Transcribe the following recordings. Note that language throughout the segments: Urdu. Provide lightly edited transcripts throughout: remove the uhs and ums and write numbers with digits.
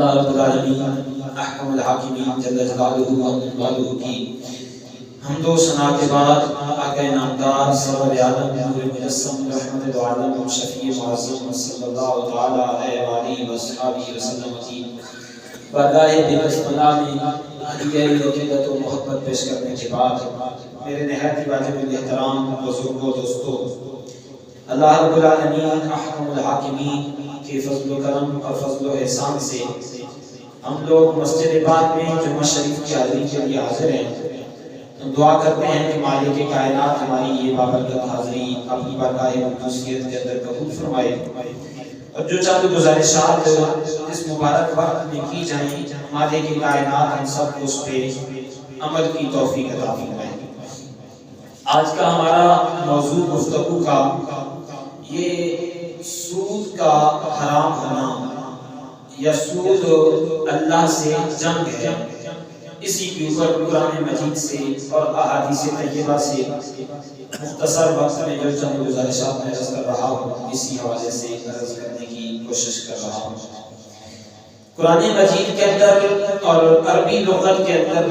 اللہ رب العالمین احکم الحاکمین جل جلالہ کی حمد و ثنا کے بعد آقا نامدار سرور عالم نور مجسم رحمت العالم شفیع معظم صلی اللہ تعالی علیہ وآلہ وصحبہ وسلم کی بارگاہ بسم اللہ میں ہدیہ عقیدت و محبت پیش کرنے کے بعد میرے نہایت واجب الاحترام بزرگوں دوستوں، اللہ رب العالمین احکم الحاکمین کے فضل و کرم اور فضل و احسان سے ہم لوگ مسجد پاک میں جمعہ شریف کی حاضری کے لیے حاضر ہیں۔ ہم دعا کرتے ہیں کہ مالک کائنات ہماری یہ بابرکت حاضری اپنی بارگاہ قدوسیت کے اندر قبول فرمائے، اور جو چند گزارشات اس مبارک وقت میں کی جائیں مالک کائنات ہم سب کو اس پہ عمل کی توفیق عطا فرمائے۔ آج کا ہمارا موضوع گفتگو کا یہ سود کا حرام ہونا یا سود اللہ سے جنگ ہے، اسی کے اوپر قرآن مجید سے اور احادیث طیبہ سے مختصر وقت میں جو چند گزارشات میں عرض کر رہا ہوں اسی حوالے سے عرض کرنے کی کوشش کر رہا ہوں۔ قرآن مجید کے اندر اور عربی لغت کے اندر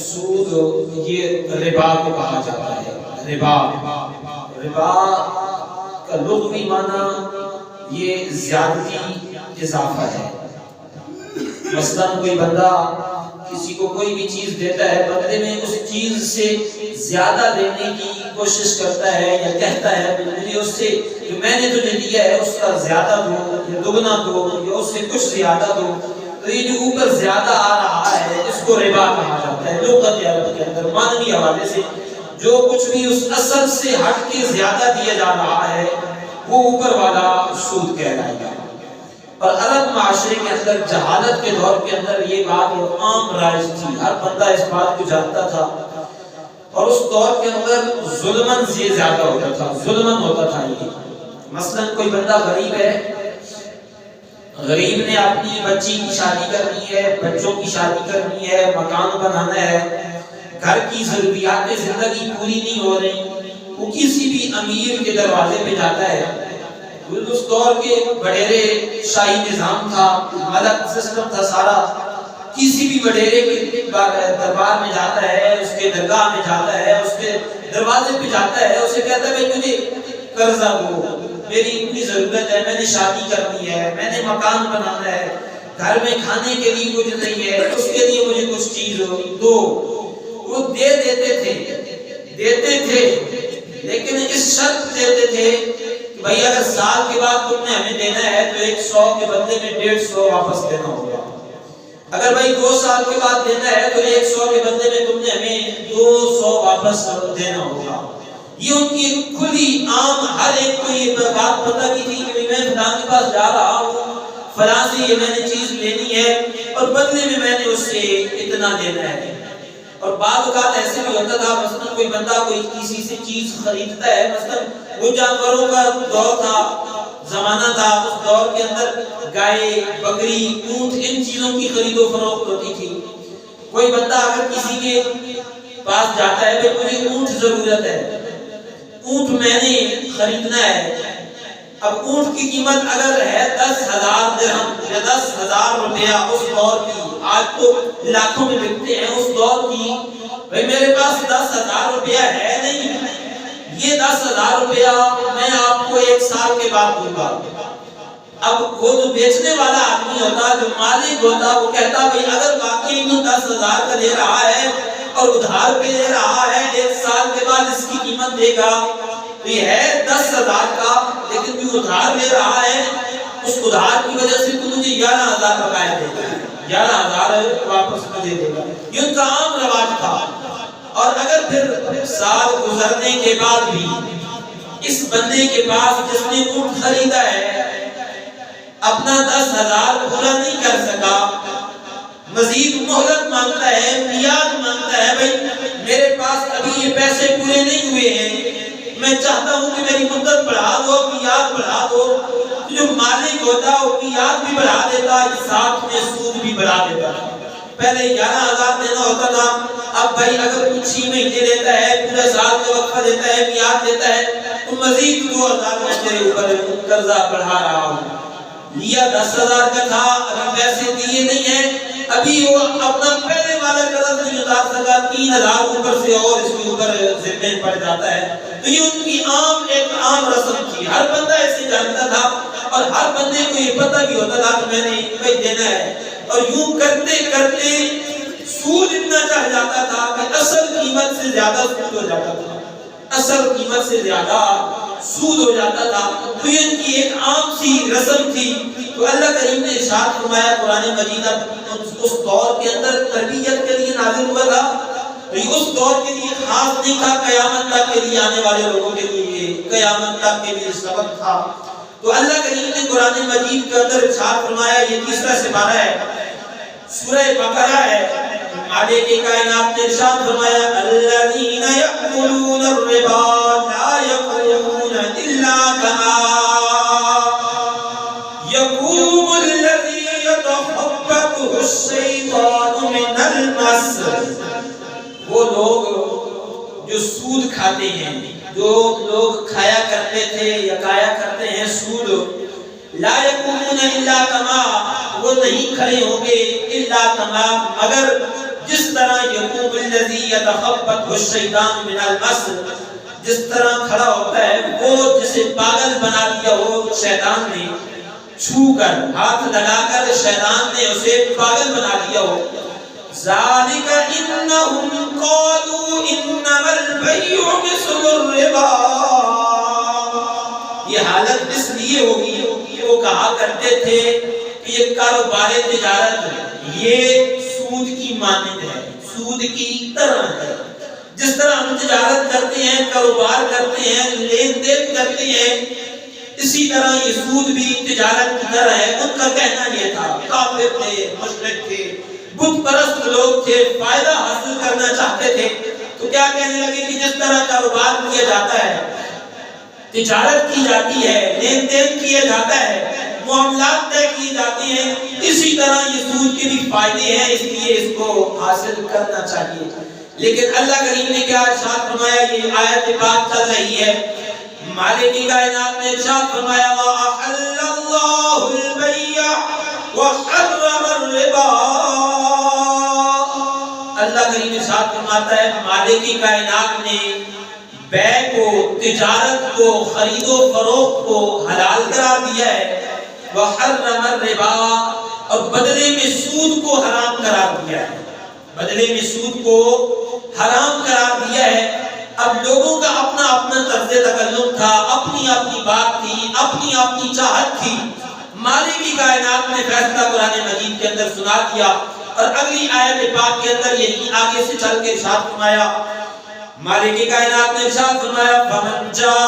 سود یہ ربا کو کہا جاتا ہے۔ ربا کا لغوی معنی یہ زیادتی اضافہ ہے۔ مثلا کوئی بندہ کسی کو کوئی بھی چیز دیتا ہے، بدلے میں اس چیز سے زیادہ دینے کی کوشش کرتا ہے یا کہتا ہے مجھے اس سے جو میں نے تجھے دیا ہے اس کا زیادہ دو یا دگنا دو یا اس سے کچھ زیادہ دو، تو یہ جو اوپر زیادہ آ رہا ہے اس کو ربا کہا جاتا ہے۔ لغت عرب کے اندر معنوی حوالے سے جو کچھ بھی اس اصل سے ہٹ کے زیادہ دیا جا رہا ہے وہ اوپر والا سود کہلائے گا۔ اور عرب معاشرے کے اندر جہالت کے دور کے اندر یہ بات عام رائج تھی، ہر بندہ اس بات کو جانتا تھا، اور اس دور کے اندر ظلمن سے زیادہ ہوتا تھا، ظلمن ہوتا تھا۔ یہ مثلا کوئی بندہ غریب ہے، غریب نے اپنی بچی کی شادی کرنی ہے، بچوں کی شادی کرنی ہے، مکان بنانا ہے، گھر کی ضروریات زندگی پوری نہیں ہو رہی، وہ کسی بھی امیر کے دروازے پہ جاتا ہے۔ اس دور کے بڑیرے شاہی نظام تھا، ملک سسٹم تھا سارا، کسی بھی بڑیرے کے دربار میں جاتا ہے، اس کے درگاہ میں جاتا ہے، اس کے دروازے پہ جاتا ہے، اسے کہتا ہے بھائی مجھے قرضہ دو، میری اتنی ضرورت ہے، میں نے شادی کرنی ہے، میں نے مکان بنانا ہے، گھر میں کھانے کے لیے کچھ نہیں ہے، اس کے لیے مجھے کچھ چیز دو۔ وہ دیتے تھے لیکن اس شرط دیتے تھے کہ بھائی اگر سال کے بعد تم نے ہمیں دینا ہے تو 100 کے بدلے میں 150 واپس دینا ہوگا، اگر بھائی 2 سال کے بعد دینا ہے تو 100 کے بدلے میں تم نے ہمیں 200 واپس دینا ہوگا۔ یہ ان کی کھلی عام ہر ایک کو یہ بات پتہ کی تھی کہ میں فلاں کے پاس جا رہا ہوں، فلاں سے یہ میں نے چیز لینی ہے اور بدلے میں نے اس سے اتنا دینا ہے۔ اور بعض اوقات ایسے بھی ہوتا تھا، مثلا کوئی بندہ کوئی کسی سے چیز خریدتا ہے، مثلا وہ جانوروں کا دور تھا، زمانہ تھا، اس دور کے اندر گائے، بکری، اونٹ، ان چیزوں کی خرید و فروخت ہوتی تھی۔ کوئی بندہ اگر کسی کے پاس جاتا ہے کہ مجھے اونٹ ضرورت ہے، اونٹ میں نے خریدنا ہے، اب اونٹ کی قیمت اگر ہے 10,000 درہم یا 10,000 روپیہ اس دور کی، آج تو لاکھوں میں بکتے ہیں، اس دور کی، بھئی میرے پاس 10,000 روپیہ ہے نہیں، یہ 10,000 روپیہ میں آپ کو 1 سال کے بعد دوں گا۔ اب وہ جو بیچنے والا آدمی ہوتا، جو مالک ہوتا، وہ کہتا بھئی اگر واقعی میں 10,000 کا دے رہا ہے اور ادھار پہ دے رہا ہے، 1 سال کے بعد اس کی قیمت دے گا، تو یہ ہے 10,000 کا، لیکن جو ادھار لے رہا ہے اس ادھار کی وجہ سے تو مجھے 11,000 بقایا دے گا، 11,000 واپس مجھے دے گا۔ یہ ان کا عام رواج تھا۔ اور اگر پھر سال گزرنے کے بعد بھی اس بندے کے پاس جس نے اونٹ خریدا ہے اپنا 10,000 پورا نہیں کر سکا، مزید مہلت مانگتا ہے، میعاد مانگتا ہے، بھائی میرے پاس ابھی یہ پیسے پورے نہیں ہوئے ہیں، میں چاہتا ہوں کہ میری مدت بڑھا دو، میعاد بڑھا دو، جو مالک ہوتا وہ میعاد بھی بڑھا دیتا، ساتھ میں سود بھی بڑھا دیتا۔ پہلے 11,000 دینا ہوتا تھا، اب بھائی اگر کوئی 6 مہینے دیتا ہے، پورے سال کا وقفہ دیتا ہے، میعاد دیتا ہے، تو مزید 2,000 میں تیرے اوپر قرضہ بڑھا رہا ہوں۔ لیا 10,000 کا تھا، ابھی پیسے دیے نہیں ہیں، ابھی وہ اپنا پہلے والا قرض نہیں اتار سکا، 3,000 اوپر سے اور اس کے اوپر ذمہ پڑ جاتا ہے۔ تو یہ ان کی ایک عام رسم تھی، ہر بندہ ایسے جانتا تھا اور ہر بندے کو یہ پتہ بھی ہوتا تھا کہ میں نے بھائی دینا ہے، اور یوں کرتے کرتے سود اتنا چڑھ جاتا تھا کہ اصل قیمت سے زیادہ سود ہو جاتا تھا، اصل قیمت سے زیادہ سود ہو جاتا تھا۔ تو یہ ان کی ایک عام سی رسم تھی۔ تو اللہ کریم نے ارشاد فرمایا قرآن مجید اس دور کے اندر تربیت کے لیے نازل ہوا تھا، تو یہ اس دور کے لیے خاص نہیں تھا، قیامت تک کے لیے آنے والے لوگوں کے لیے، قیامت تک کے لیے سبق تھا۔ تو اللہ کریم نے قرآن مجید کے اندر ارشاد فرمایا، یہ تیسرا سپارہ ہے، سورہ بقرہ ہے، مالک کائنات نے ارشاد فرمایا الذین یأکلون الربا لا یقومون الا کما یقوم الذی یتخبطہ الشیطان من المس۔ وہ لوگ جو سود کھاتے ہیں، جو لوگ کھایا کرتے تھے یا کھایا کرتے ہیں سود، لا یقومون الا کما، وہ نہیں کھڑے ہوں گے الا کما، مگر جس طرح یقوم الذی یتخبطہ الشیطان من المس، جس طرح کھڑا ہوتا ہے وہ جسے پاگل بنا دیا ہو شیطان نے، چھو کر ہاتھ لگا کر شیطان نے اسے پاگل بنا دیا ہو۔ ذالک انہم قالوا انما البیع مثل الربا، یہ حالت اس لیے ہوگی کہ وہ کہا کرتے تھے کہ یہ کاروبار تجارت یہ سود کی مانند ہے، سود کی طرح ہے، جس طرح ہم تجارت کرتے ہیں، کاروبار کرتے ہیں، لین دین کرتے ہیں، اسی طرح یہ سود بھی تجارت کی طرح ہے۔ ان کا کہنا یہ تھا، کافر تھے، مشرک تھے، بت پرست لوگ تھے، فائدہ حاصل کرنا چاہتے تھے، تو کیا کہنے لگے کہ جس طرح کاروبار کیا جاتا ہے، تجارت کی جاتی ہے، لین دین کیا جاتا ہے، معاملات طے کیے جاتے ہیں، اسی طرح یہ سود کے بھی فائدے ہیں، اس لیے اس کو حاصل کرنا چاہیے۔ لیکن اللہ کریم نے کیا ارشاد فرمایا، یہ آیت پاک چل رہی ہے، مالک کائنات نے ارشاد فرمایا وَأَحَلَّ اللَّهُ الْبَيْعَ وَحَرَّمَ الرِّبَا۔ اللہ کریم ارشاد فرماتا ہے مالک کائنات نے بیع کو، تجارت کو، خرید و فروخت کو حلال قرار دیا ہے، وحرم الربا، اور بدلے میں سود کو حرام قرار دیا ہے، بدلے میں سود کو حرام قرار دیا ہے۔ اب لوگوں کا اپنا اپنا طرز تکلم تھا، اپنی اپنی بات تھی، اپنی اپنی چاہت تھی، مالک کائنات نے فیصلہ قرآن مجید کے اندر سنا دیا، اور اگلی آیت پاک کے اندر یہی آگے سے چل کے ارشاد فرمایا، مالک کائنات نے ارشاد فرمایا فَمَنْ جَاءَهُ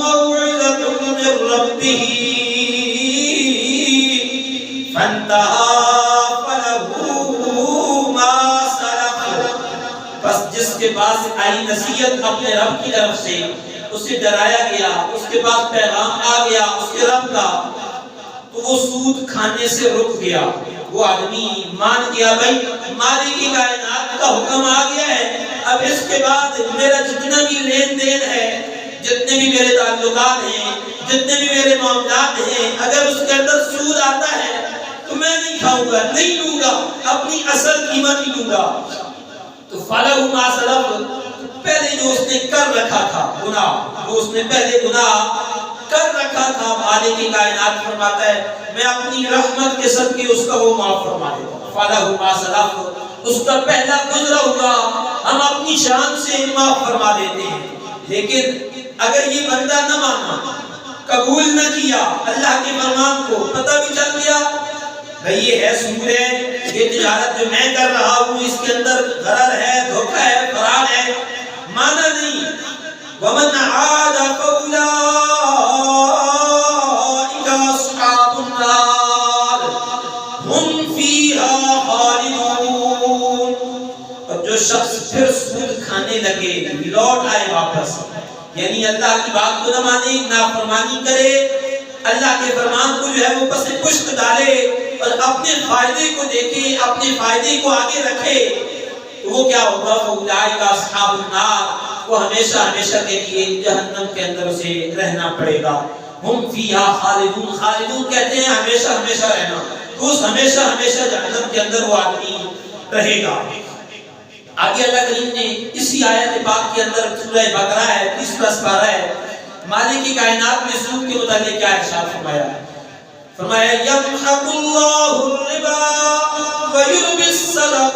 مَوْعِظَةٌ مِّن رَّبِّهِ فَانْتَهَىٰ فَلَهُ مَا سَلَفَ، بس جس کے پاس آئی نصیحت اپنے رب کی طرف سے، اسے ڈرایا گیا، اس کے پاس پیغام آ گیا اس کے رب کا، تو وہ سود کھانے سے رک گیا، وہ آدمی مان گیا بھائی مالک کی کائنات کا حکم آ گیا ہے، اب اس کے بعد میرا جتنا بھی لین دین ہے، جتنے بھی میرے تعلقات ہیں، جتنے بھی میرے معاملات ہیں، اگر اس کے اندر سود آتا ہے تو میں نہیں کھاؤں گا، نہیں لوں گا، اپنی اصل قیمت ہی لوں گا۔ تو فَلَهُ مَا سَلَفَ، پہلے جو اس نے کر رکھا تھا گناہ، جو اس نے پہلے گناہ کر رکھا تھا، مالک کی کائنات فرماتا ہے میں اپنی رحمت کے صدقے اس کا وہ معاف فرما دیتا ہوں۔ فَلَهُ مَا سَلَفَ، اس کا پہلا گزرا ہوا ہم اپنی شان سے معاف فرما دیتے ہیں۔ لیکن اگر یہ بندہ نہ مانا، قبول نہ کیا اللہ کے فرمان کو، پتہ بھی چل گیا بھئی یہ ہے سود ہے، یہ تجارت جو میں کر رہا ہوں اس کے اندر غرر ہے، دھوکہ ہے، فراڈ ہے، مانا نہیں، وَمَنْ عَادَ فَأُولَٰئِكَ أَصْحَابُ النَّارِ هُمْ فِيهَا خَالِدُونَ۔ اور جو شخص پھر سود کھانے لگے، لوٹ آئے واپس، یعنی اللہ کی بات کو نہ مانے، نافرمانی کرے، اللہ کے فرمان کو جو ہے وہ پس پشت ڈالے اور اپنے فائدے کو دیکھے، اپنے فائدے کو آگے رکھے، تو وہ کیا ہوگا؟ فَأُولَٰئِكَ أَصْحَابُ النَّارِ، وہ ہمیشہ ہمیشہ کے لیے جہنم کے اندر اسے رہنا پڑے گا۔ ہم فیہا خالدون، خالدون کہتے ہیں ہمیشہ ہمیشہ رہنا، تو اس ہمیشہ ہمیشہ جہنم کے اندر وہ آدمی رہے گا۔ آگے اللہ کریم نے اسی آیت پاک کے اندر سورہ بقرہ ہے 30واں سپارہ ہے، مالک کی کائنات میں سود کے متعلق کیا ارشاد فرمایا؟ فرمایا یمحق اللہ الربا ویربی الصدقات،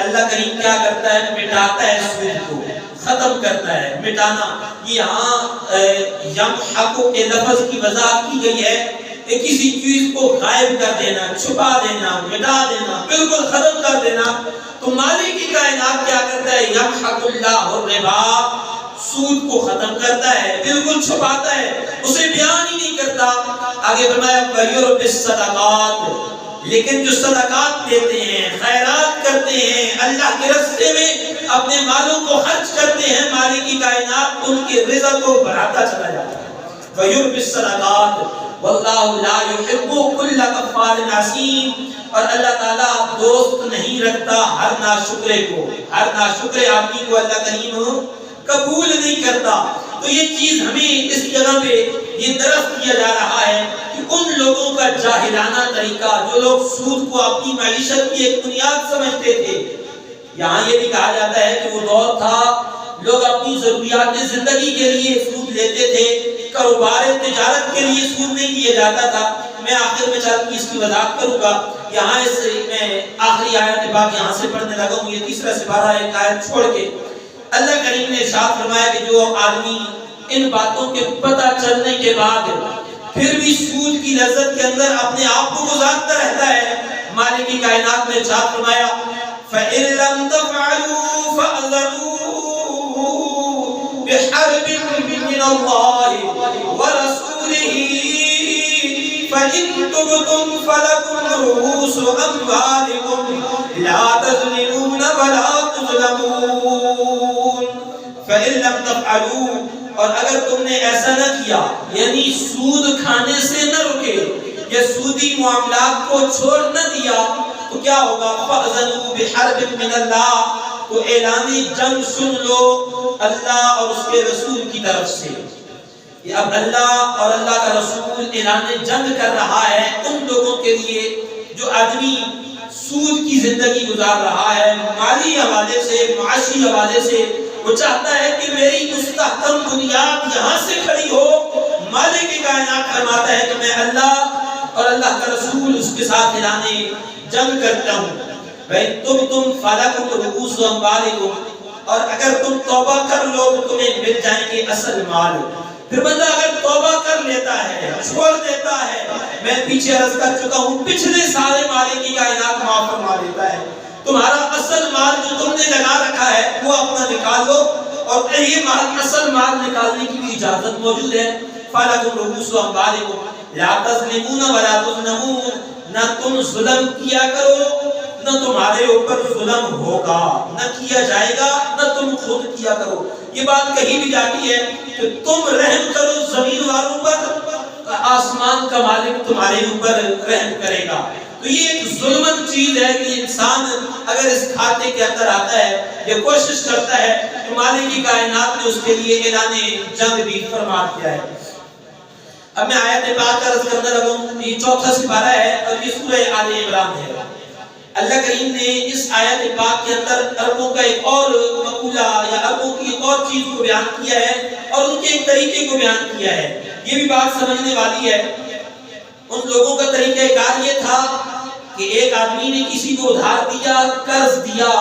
اللہ کریم کیا کرتا ہے؟ مٹاتا ہے سود کو، ختم کرتا ہے، مٹانا۔ یہاں یمحق کے لفظ کی وضاحت کی گئی ہے کہ کسی چیز کو غائب کر دینا، چھپا دینا، مٹا دینا، بالکل ختم کر دینا۔ تو مالک کی کائنات کیا کرتا ہے؟ یمحق اللہ الربا، سود کو ختم کرتا ہے، بالکل چھپاتا ہے، اسے بیان ہی نہیں کرتا۔ آگے فرمایا وَيُرْبِ الصَّدَقَاتِ، لیکن جو صدقات دیتے ہیں، خیرات کرتے ہیں، اللہ کے راستے میں اپنے مالوں کو خرچ کرتے ہیں، مالک کی کائنات ان کے رزق کو بڑھاتا چلا جاتا ہے۔ وَيُرْبِ الصَّدَقَاتِ وَاللَّهُ لَا يُحِبُّ كُلَّ كَفَّارٍ عَصِيمٍ، اور اللہ تعالیٰ دوست نہیں رکھتا ہر ناشکرے کو، ہر ناشکرے آدمی کو اللہ کریم قبول نہیں کرتا۔ تو یہ چیز ہمیں اس جگہ پہ یہ درست کیا جا رہا ہے کہ ان لوگوں کا جاہلانہ طریقہ جو لوگ سود کو اپنی معیشت کی ایک بنیاد سمجھتے تھے، یہاں یہ بھی کہا جاتا ہے کہ وہ دور تھا لوگ اپنی ضروریات زندگی کے لیے سود لیتے تھے، کاروبار تجارت کے لیے سود نہیں لیا جاتا تھا۔ میں آخر میں چل کے اس کی وضاحت کروں گا۔ یہاں میں آخری آیت پاک یہاں سے پڑھنے لگا ہوں، یہ 3 سپارہ ایک آیت چھوڑ کے اللہ کریم نے ارشاد فرمایا کہ جو آدمی ان باتوں کے پتہ چلنے کے بعد پھر بھی سود کی لذت کے اندر اپنے آپ کو گزارتا رہتا ہے، مالک کی کائنات نے ارشاد فرمایا فَإِن لَّمْ تَفْعَلُوا فَأْذَنُوا بِحَرْبٍ مِّنَ اللَّهِ وَرَسُولِهِ فَإِن تُبْتُمْ فَلَكُمْ رُءُوسُ أَمْوَالِكُمْ لَا تَظْلِمُونَ وَلَا تُظْلَمُونَ۔ فَإِن لَّمْ تَفْعَلُوا، اور اگر تم نے ایسا نہ کیا، یعنی سود کھانے سے نہ رکے یا سودی معاملات کو چھوڑ نہ دیا، تو کیا ہوگا؟ فَأْذَنُوا بِحَرْبٍ مِّنَ اللَّهِ، تو اعلان جنگ سن لو اللہ اور اس کے رسول کی طرف سے۔ اب اللہ اور اللہ کا رسول اعلان جنگ کر رہا ہے ان لوگوں کے لیے جو آدمی سود کی زندگی گزار رہا ہے، مالی حوالے سے، معاشی حوالے سے۔ وہ چاہتا ہے کہ میری مستحکم بنیاد یہاں سے کھڑی ہو۔ مالک کی کائنات فرماتا ہے کہ میں اللہ اور اللہ کا رسول اس کے ساتھ اعلان جنگ کرتا ہوں۔ تم فَلَكُمْ رُءُوسُ أَمْوَالِكُمْ، اور اگر تم توبہ کر لو تو تمہیں مل جائیں گے اصل مال۔ پھر بندہ اگر توبہ کر لیتا ہے، چھوڑ دیتا ہے، میں پیچھے عرض کر چکا ہوں پچھلے سارے مالک کی کائنات معاف فرما دیتا ہے۔ تمہارا اصل مال جو تم نے لگا رکھا ہے وہ اپنا نکال لو، اور یہ مال اصل مال نکالنے کی بھی اجازت موجود ہے۔ فَلَكُمْ رُءُوسُ أَمْوَالِكُمْ لَا تَظْلِمُونَ وَلَا تُظْلَمُونَ، نہ تم ظلم کیا کرو نہ تمہارے اوپر ظلم ہوگا، نہ کیا جائے گا، نہ تم خود کیا کرو۔ یہ بات کہی بھی جاتی ہے کہ تم رحم کرو زمین والوں پر، آسمان کا مالک تمہارے اوپر رحم کرے گا۔ تو یہ ایک ظلمت چیز ہے کہ انسان اگر اس کھاتے کے اندر آتا ہے یا کوشش کرتا ہے تو مالک کی کائنات نے اس کے لیے اعلان جنگ بھی فرما دیا ہے۔ اب میں آیت پاک عرض کرنے لگا ہوں، یہ 4 سپارہ ہے اور یہ سورہ آل عمران ہے۔ اللہ کریم نے اس آیت پاک کے اندر عربوں کا ایک اور مقولہ یا عربوں کی ایک اور چیز کو بیان کیا ہے اور ان کے ایک طریقے کو بیان کیا ہے۔ یہ بھی بات سمجھنے والی ہے۔ ان لوگوں کا طریقہ کار یہ تھا کہ ایک آدمی نے کسی کو ادھار دیا، قرض دیا،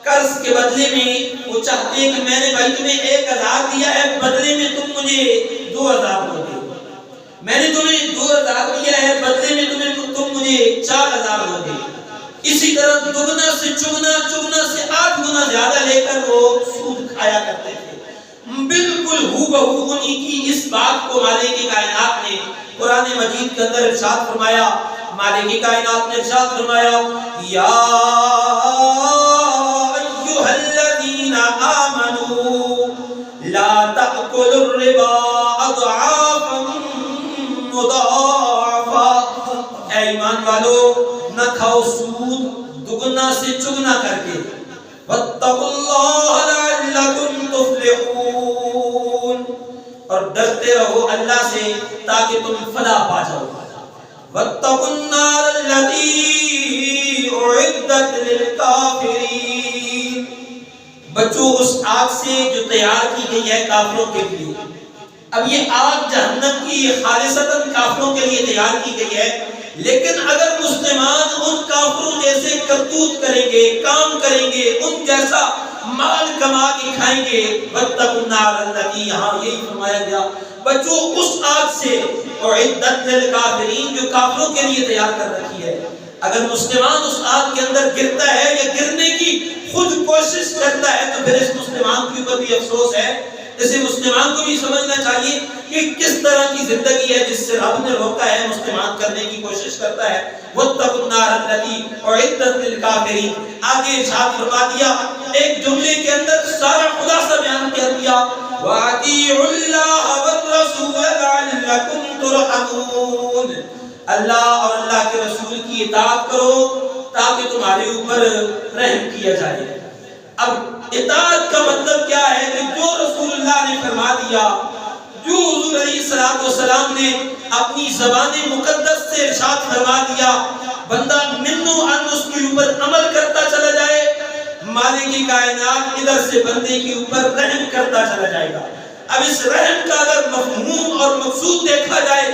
قرض کے بدلے میں وہ چاہتے ہیں کہ میں نے بھائی تمہیں 1000 دیا ہے، بدلے میں تم مجھے 2000 دو گے، میں نے تمہیں 2000 دیا ہے، بدلے میں تم مجھے 4000 دو گے۔ اسی طرح دگنا سے چگنا، چگنا سے 8 گنا زیادہ لے کر وہ سود کھایا کرتے تھے۔ بالکل ہو بہو انہی کی اس بات کو مالک کی کائنات نے قرآن مجید کے اندر ارشاد فرمایا۔ مالک کی کائنات نے ارشاد فرمایا یا ایھا الذین آمنوا لا تأکلوا الربا اضعافا مضاعفا، اے ایمان والو نہ کھاؤ سود دگنا سے چگنا کر کے، واتقوا اللہ لعلکم تفلحون، ڈرتے رہو اللہ سے تاکہ تم فلاح پا جاؤ. وَاتَّقُوا النَّارَ الَّتِي أُعِدَّتْ لِلْكَافِرِينَ. بچو اس آگ سے جو تیار کی گئی ہے کافروں کے لیے. اب یہ آگ جہنم کی خالصتاً کافروں کے لیے تیار کی گئی ہے، لیکن اگر مسلمان ان کافروں جیسے کرتوت کریں گے، کام کریں گے، ان جیسا مال کما کے کھائیں گے، وَاتَّقُوا النَّارَ الَّتِي، یہاں یہی فرمایا گیا بچو اس آگ سے اُعِدَّتْ لِلْكَافِرِينَ جو کافروں کے لیے تیار کر رکھی ہے. اگر مسلمان اس آگ کے اندر گرتا ہے یا گرنے کی خود کوشش کرتا ہے تو پھر اس مسلمان کے اوپر بھی افسوس ہے. اسے مسلمان کو بھی سمجھنا چاہیے کہ کس طرح کی زندگی ہے جس سے رب نے روکا ہے، مسلمان کرنے کی کوشش کرتا ہے. وَاتَّقُوا النَّارَ الَّتِي أُعِدَّتْ لِلْكَافِرِينَ. آگے ارشاد فرما دیا ایک جملے کے اندر سارا خلاصہ بیان کر دیا. وَأَطِيعُوا اللَّهَ وَالرَّسُولَ لَعَلَّكُمْ تُرْحَمُونَ. اللہ اور اللہ کے رسول کی اطاعت کرو تاکہ تمہارے اوپر رحم کیا جائے. اب اطاعت کا مطلب کیا ہے کہ جو رسول اللہ نے فرما دیا، جو حضور علیہ السلام نے اپنی زبان مقدس سے ارشاد فرما دیا، بندہ منو ان اس کے اوپر عمل کرتا چلا جائے، مالک کائنات ادھر سے بندے کے اوپر رحم کرتا چلا جائے گا. اب اس رحم کا اگر مفہوم اور مقصود دیکھا جائے،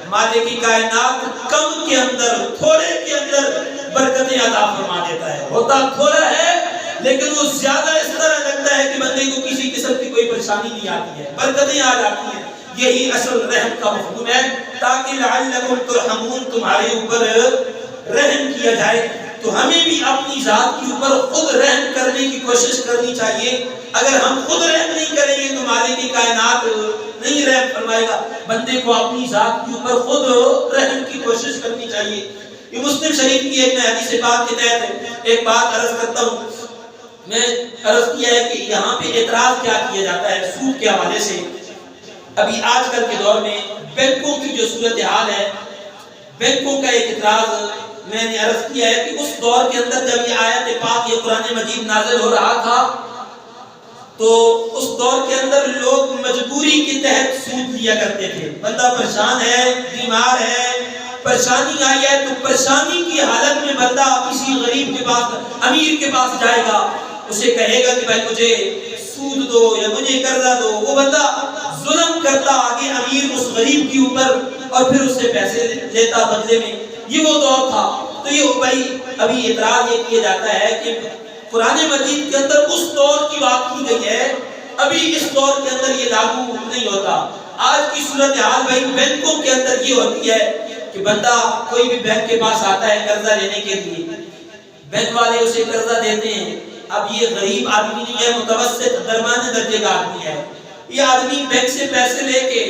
مالک کائنات کم کے اندر، تھوڑے کے اندر برکتیں عطا فرما دیتا ہے. ہوتا تھوڑا ہے لیکن وہ زیادہ اس طرح لگتا ہے کہ بندے کو کسی قسم کی کوئی پریشانی نہیں آتی ہے، برکتیں آ جاتی ہیں. یہی اصل رحم کا مفہوم ہے، تاکہ لعلکم ترحمون تمہارے اوپر رحم کیا جائے. تو ہمیں بھی اپنی ذات کے اوپر خود رحم کرنے کی کوشش کرنی چاہیے. اگر ہم خود رحم نہیں کریں گے تو مالک کائنات نہیں رحم فرمائے گا. بندے کو اپنی ذات کے اوپر خود رحم کی کوشش کرنی چاہیے. یہ مسلم شریف کی ایک حدیث پاک کے تحت ایک بات عرض کرتا ہوں. میں عرض کیا ہے کہ یہاں پہ اعتراض کیا کیا جاتا ہے سود کے حوالے سے. ابھی آج کل کے دور میں بینکوں کی جو صورتحال ہے، بینکوں کا ایک اعتراض میں نے عرض کیا ہے کہ اس دور کے اندر جب یہ آیت پاک یہ قرآن مجید نازل ہو رہا تھا تو اس دور کے اندر لوگ مجبوری کے تحت سود لیا کرتے تھے. بندہ پریشان ہے، بیمار ہے، پریشانی آئی ہے تو پریشانی کی حالت میں بندہ کسی غریب کے پاس، امیر کے پاس جائے گا، اسے کہے گا کہ بھائی مجھے سود دو یا مجھے قرضہ دو. وہ بندہ ظلم کرتا آگے امیر اس غریب کے اوپر اور پھر اس سے پیسے لیتا بدلے میں. یہ وہ دور تھا. تو یہ بھائی ابھی اعتراض یہ کیا جاتا ہے کہ قرآن مجید کے اندر اس دور کی بات کی گئی ہے، ابھی اس دور کے اندر یہ لاگو نہیں ہوتا. آج کی صورتحال بھائی بینکوں کے اندر یہ ہوتی ہے کہ بندہ کوئی بھی بینک کے پاس آتا ہے قرضہ لینے کے لیے، بینک والے اسے قرضہ دیتے ہیں. اب یہ غریب آدمی نہیں ہے، متوسط درمیانے درجے کا آدمی ہے. یہ آدمی بینک سے پیسے لے کے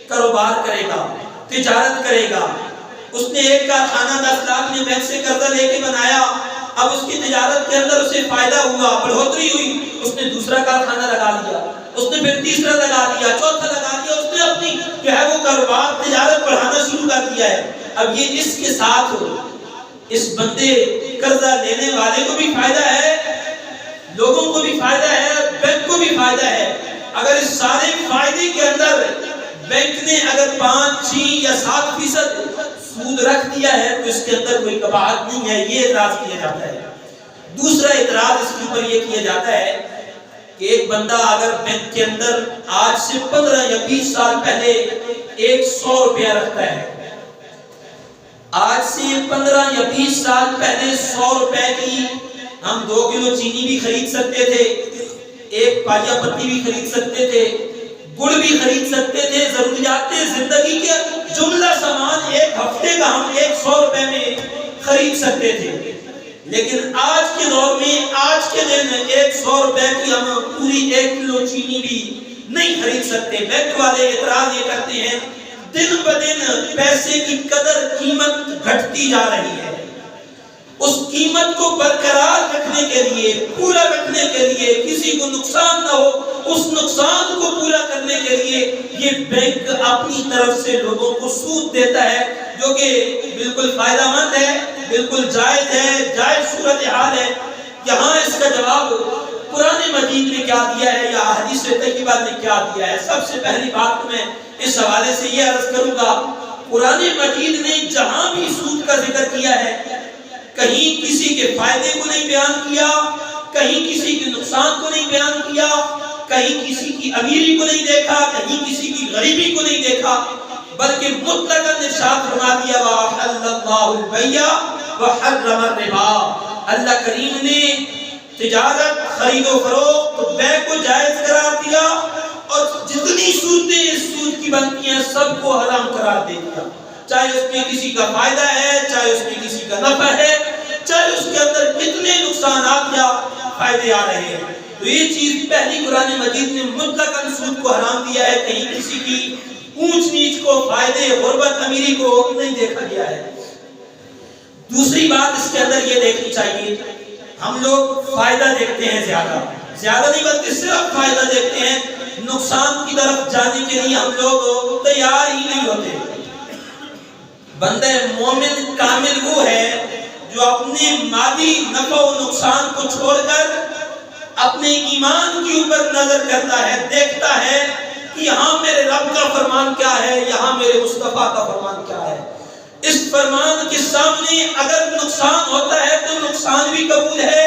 کاروبار کرے گا، تجارت کرے گا. اس نے ایک کارخانہ 10 لاکھ میں بینک سے قرضہ لے کے بنایا. اب اس کی تجارت کے اندر اسے فائدہ ہوا، بڑھوتری ہوئی، اس نے دوسرا کارخانہ لگا لیا، اس نے پھر تیسرا لگا لیا، چوتھا لگا لیا. اس نے اپنی جو ہے وہ کاروبار تجارت بڑھانا شروع کر دیا ہے. اب یہ اس کے ساتھ اس بندے قرضہ لینے والے کو بھی فائدہ ہے، لوگوں کو بھی فائدہ ہے، بینک کو بھی فائدہ ہے. اگر اس سارے فائدے کے اندر بینک نے اگر 5, 6 یا 7% سود رکھ دیا ہے تو اس کے اندر کوئی قباحت نہیں ہے. یہ اعتراض کیا جاتا ہے. دوسرا اعتراض اس کے اوپر یہ کیا جاتا ہے کہ ایک بندہ اگر بینک کے اندر آج سے 15 یا 20 سال پہلے 100 روپیہ رکھتا ہے، آج سے 15 یا 20 سال پہلے 100 روپے کی ہم 2 کلو چینی بھی خرید سکتے تھے، 1 پایا پتی بھی خرید سکتے تھے، گڑ بھی خرید سکتے تھے. ضروریات زندگی کے جملہ سامان ایک ہفتے کا ہم 100 روپے میں خرید سکتے تھے. لیکن آج کے دور میں آج کے دن 100 روپے کی ہم پوری 1 کلو چینی بھی نہیں خرید سکتے. بینک والے اعتراض یہ کرتے ہیں دن بدن پیسے کی قدر قیمت گھٹتی جا رہی ہے. اس قیمت کو برقرار رکھنے کے لیے، پورا رکھنے کے لیے، کسی کو نقصان نہ ہو اس نقصان کو پورا کرنے کے لیے یہ بینک اپنی طرف سے لوگوں کو سود دیتا ہے، جو کہ بالکل فائدہ مند ہے، بالکل جائز ہے، جائز صورتحال ہے. یہاں اس کا جواب قرآن مجید مجید نے کیا دیا ہے یا احادیث طیبہ نے کیا دیا ہے؟ سب سے پہلی بات میں اس حوالے سے یہ عرض کروں گا، قرآن مجید نے جہاں بھی سود کا ذکر کیا ہے، کہیں کسی کے فائدے کو نہیں بیان کیا، کہیں کسی کے نقصان کو نہیں بیان کیا، کہیں کسی کی امیری کو نہیں دیکھا، کہیں کسی کی غریبی کو نہیں دیکھا، بلکہ مطلقاً ارشاد فرما دیا وَأَحَلَّ اللَّهُ الْبَيْعَ وَحَرَّمَ الرِّبَا، اللہ کریم نے تجارت، خرید و فروخت، بیع کو جائز قرار دیا اور جتنی صورتیں اس سود کی بنتی ہیں سب کو حرام قرار دے دیا، چاہے اس میں کسی کا فائدہ ہے، چاہے اس میں کسی کا نفع ہے، چاہے اس کے اندر کتنے نقصانات یا فائدے آ رہے ہیں۔ تو یہ چیز پہلی قرآن مجید نے مطلقاً سود کو حرام دیا ہے، کہیں کسی کی اونچ نیچ کو، فائدے، غربت، امیری کو نہیں دیکھا گیا ہے۔ دوسری بات اس کے اندر یہ دیکھنی چاہیے، ہم لوگ فائدہ دیکھتے ہیں زیادہ نہیں بلکہ صرف فائدہ دیکھتے ہیں، نقصان کی طرف جانے کے لیے ہم لوگ تیار ہی نہیں ہوتے۔ بندہ مومن کامل وہ ہے جو اپنے مادی نفع و نقصان کو چھوڑ کر اپنے ایمان کے اوپر نظر کرتا ہے، دیکھتا ہے کہ یہاں میرے رب کا فرمان کیا ہے، یہاں میرے مصطفیٰ کا فرمان کیا ہے۔ اس فرمان کے سامنے اگر نقصان ہوتا ہے تو نقصان بھی قبول ہے،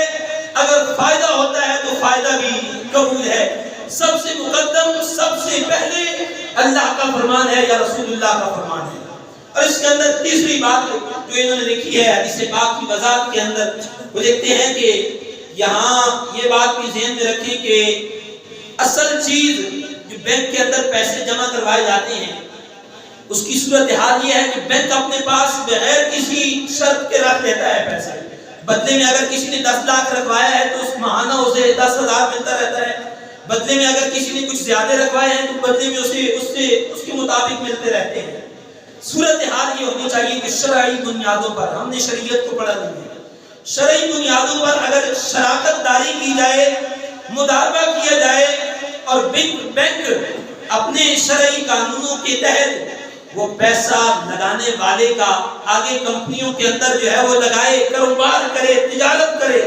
اگر فائدہ ہوتا ہے تو فائدہ بھی قبول ہے۔ سب سے مقدم، سب سے پہلے اللہ کا فرمان ہے یا رسول اللہ کا فرمان ہے۔ اور اس کے اندر تیسری بات جو انہوں نے لکھی ہے حدیث پاک کی وضاحت کے اندر، وہ لکھتے ہیں کہ یہاں یہ بات بھی ذہن میں رکھیں کہ اصل چیز جو بینک کے اندر پیسے جمع کروائے جاتے ہیں اس کی صورتحال یہ ہے کہ بینک اپنے پاس بغیر کسی شرط کے رکھ لیتا ہے پیسے، بدلے میں اگر کسی نے 10 لاکھ رکھوایا ہے تو اس ماہانہ اسے 10,000 ملتا رہتا ہے، بدلے میں اگر کسی نے کچھ زیادہ رکھوائے ہیں تو بدلے میں اس کے مطابق ملتے رہتے ہیں۔ صورتحال یہ ہونی چاہیے کہ شرعی بنیادوں پر، ہم نے شریعت کو پڑھا نہیں ہے، شرعی بنیادوں پر اگر شراکت داری کی جائے، مداربہ کیا جائے اور بینک اپنے شرعی قانونوں کے تحت وہ پیسہ لگانے والے کا آگے کمپنیوں کے اندر جو ہے وہ لگائے، کاروبار کرے، تجارت کرے،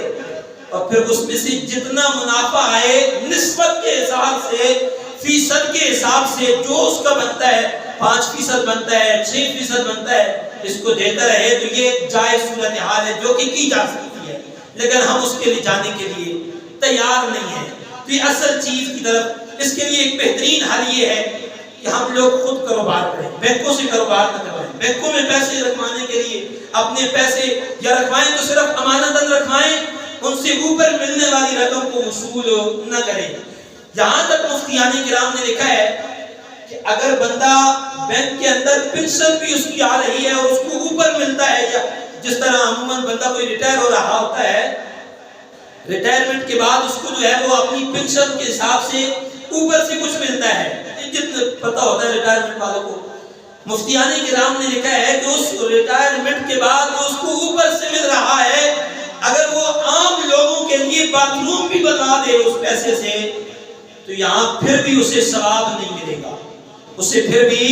اور پھر اس میں سے جتنا منافع آئے نسبت کے حساب سے، فیصد کے حساب سے جو اس کا بنتا ہے، 5% بنتا ہے، 6% بنتا ہے، اس کو دیتا رہے، تو یہ جائز صورتحال ہے جو کہ کی جا سکتی ہے، لیکن ہم اس کے لیے جانے کے لیے تیار نہیں ہیں۔ تو یہ اصل چیز کی طرف، اس کے لیے ایک بہترین حل یہ ہے کہ ہم لوگ خود کاروبار کریں، بینکوں سے کاروبار نہ کروائیں۔ بینکوں میں پیسے رکھوانے کے لیے اپنے پیسے یا رکھوائیں تو صرف امانتاً رکھوائیں، ان سے اوپر ملنے والی رقم کو وصول نہ کریں۔ یہاں تک مفتیان کرام نے لکھا ہے کہ اگر بندہ بینک کے اندر پنشن بھی اس کی آ رہی ہے اور اس کو اوپر ملتا ہے، یا جس طرح عموماً بندہ کوئی ریٹائر ہو رہا ہوتا ہے، ریٹائرمنٹ کے بعد اس کو جو ہے وہ اپنی پنشن کے حساب سے اوپر سے کچھ ملتا ہے، جتنا پتہ ہوتا ہے ریٹائرمنٹ والوں کو۔ مفتیان کرام نے لکھا ہے کہ اس ریٹائرمنٹ کے بعد اس کو اوپر سے مل رہا ہے، اگر وہ عام لوگوں کے لیے باتھ روم بھی بنا دے اس پیسے سے تو یہاں پھر بھی اسے ثواب نہیں ملے گا، اسے پھر بھی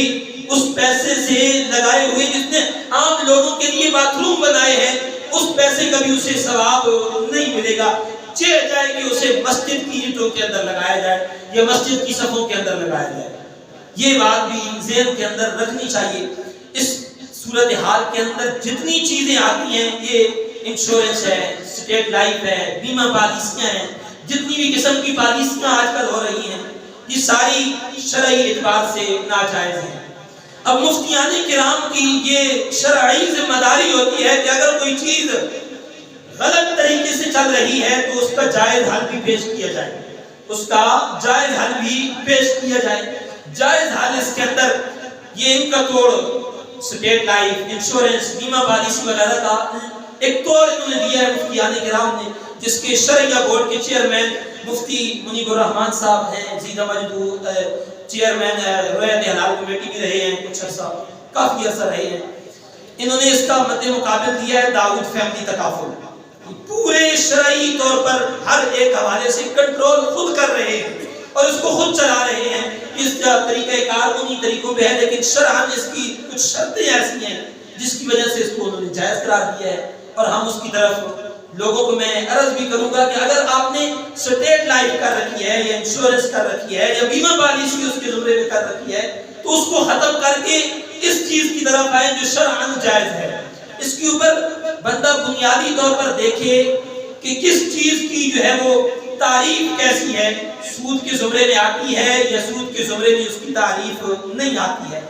اس پیسے سے لگائے ہوئے جس نے عام لوگوں کے لیے باتھ روم بنائے ہیں اس پیسے کا بھی اسے ثواب نہیں ملے گا، چاہے جائے کہ اسے مسجد کی اینٹوں کے اندر لگایا جائے یا مسجد کی صفوں کے اندر لگایا جائے۔ یہ بات بھی ذہن کے اندر رکھنی چاہیے۔ اس صورتحال کے اندر جتنی چیزیں آتی ہیں، یہ انشورنس ہے، اسٹیٹ لائف ہے، بیمہ پالیسیاں ہیں، جتنی بھی قسم کی پالیسیاں آج کل ہو رہی ہیں، یہ ساری شرعی اعتبار سے ناجائز ہیں۔ اب مفتیان کرام کی یہ شرعی ذمہ داری ہوتی ہے کہ اگر کوئی چیز غلط طریقے سے چل رہی ہے تو اس کا جائز حل بھی پیش کیا جائے، اس کا جائز حل بھی پیش کیا جائے۔ جائز حل اس کے اندر یہ ان کا توڑ اسٹیٹ لائف، انشورنس، بیمہ پالیسی وغیرہ کا ایک توڑ انہوں نے دیا ہے مفتیان کرام نے، جس کے شرعیہ بورڈ کے چیئرمین مفتی منیب الرحمان صاحب ہیں، زیدہ مجدود چیئرمین روایت حلال کمیٹی بھی رہے ہیں، کچھ عرصہ، کافی عرصہ رہے ہیں۔ انہوں نے اس کا مد مقابل دیا ہے داؤد فیملی تکافل، پورے شرعی طور پر ہر ایک حوالے سے کنٹرول خود کر رہے ہیں اور اس کو خود چلا رہے ہیں۔ اس کا طریقہ کار انہی طریقوں پہ ہے، لیکن شرعاً اس کی کچھ شرطیں ایسی ہیں جس کی وجہ سے اس کو انہوں نے جائز قرار دیا ہے اور ہم اس کی طرف لوگوں کو میں عرض بھی کروں گا کہ اگر آپ نے سٹیٹ لائف کر رکھی ہے یا انشورنس کر رکھی ہے یا بیمہ پالیسی اس کے زمرے میں کر رکھی ہے تو اس کو ختم کر کے اس چیز کی طرف آئیں جو شرعاً جائز ہے. اس کے اوپر بندہ بنیادی طور پر دیکھے کہ کس چیز کی جو ہے وہ تعریف کیسی ہے, سود کے زمرے میں آتی ہے یا سود کے زمرے میں اس کی تعریف نہیں آتی ہے.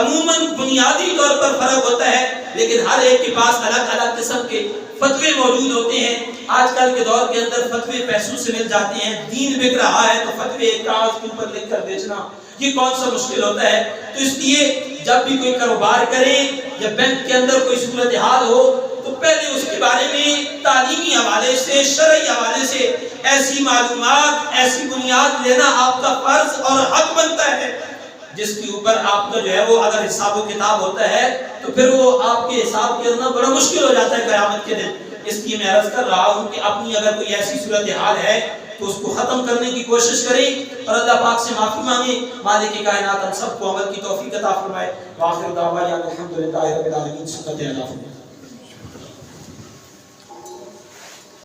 عموماً بنیادی طور پر فرق ہوتا ہے, لیکن ہر ایک کے پاس الگ الگ قسم کے فتوے موجود ہوتے ہیں. آج کل کے دور کے اندر فتوے پیسوں سے مل جاتے ہیں, دین بک رہا ہے تو فتوے کاغذ کے اوپر لکھ کر بیچنا یہ کون سا مشکل ہوتا ہے. تو اس لیے جب بھی کوئی کاروبار کریں یا بینک کے اندر کوئی صورتحال ہو تو پہلے اس کے بارے میں تعلیمی حوالے سے, شرعی حوالے سے ایسی معلومات, ایسی بنیاد لینا آپ کا فرض اور حق بنتا ہے جس کے اوپر آپ کا جو ہے وہ اگر حساب و کتاب ہوتا ہے تو پھر وہ آپ کے حساب کرنا بڑا مشکل ہو جاتا ہے قیامت کے دن. اس لیے میں عرض کر رہا ہوں کہ اپنی اگر کوئی ایسی صورتحال ہے تو اس کو ختم کرنے کی کوشش کریں اور اللہ پاک سے معافی مانگیں. مالک کائنات ہم سب کو عمل کی توفیق عطا فرمائے. وآخر دعوانا الحمدللہ رب العالمین.